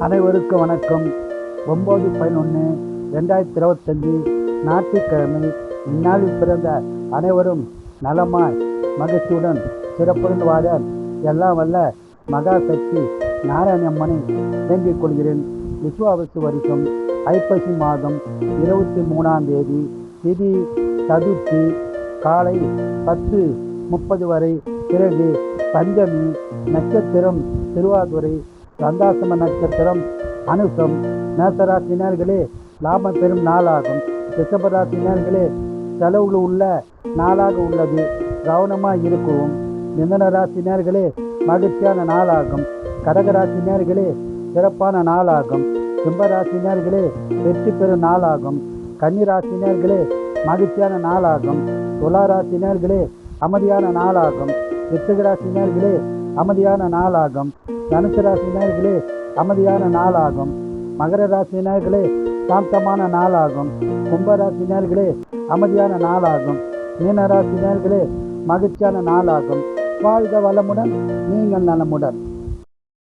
அனைவருக்கும் வணக்கம். 9/11/2025 ஞாயிற்றுக்கிழமை. இந்நாளில் பிறந்த அனைவரும் நலமாய் மகிழ்ச்சியுடன் சிறப்புடன் வாழ எல்லாம் வல்ல மகாசக்தி நாராயணம்மனை வேண்டிக் கொள்கிறேன். விசுவாவசு வருஷம் ஐப்பசி மாதம் 23ஆம் தேதி, திதி சதுர்த்தி, காலை 10:30 வரை. பிறகு பஞ்சமி. நட்சத்திரம் திருவாதுரை. சந்தாசம நட்சத்திரம் அனுசம். மேசராசினியர்களே லாபம் பெறும் நாளாகும். ரிஷபராசினியர்களே செலவுகள் உள்ள நாளாக உள்ளது, கவனமாக இருக்கவும். மிதுன ராசினியர்களே மகிழ்ச்சியான நாளாகும். கடகராசினியர்களே சிறப்பான நாளாகும். சிம்மராசினியர்களே வெற்றி பெறும் நாளாகும். கன்னிராசினியர்களே மகிழ்ச்சியான நாளாகும். துளாராசினியர்களே அமைதியான நாளாகும். விருச்சிகராசினியர்களே அமைதியான நாளாகும். தனுசு ராசினியர்களே அமைதியான நாளாகும். மகர ராசினியர்களே சாந்தமான நாளாகும். கும்பராசினியர்களே அமைதியான நாளாகும். மீனராசினியர்களே மகிழ்ச்சியான நாளாகும். வாழ்க வளமுடன், நீங்கள் நலமுடன்.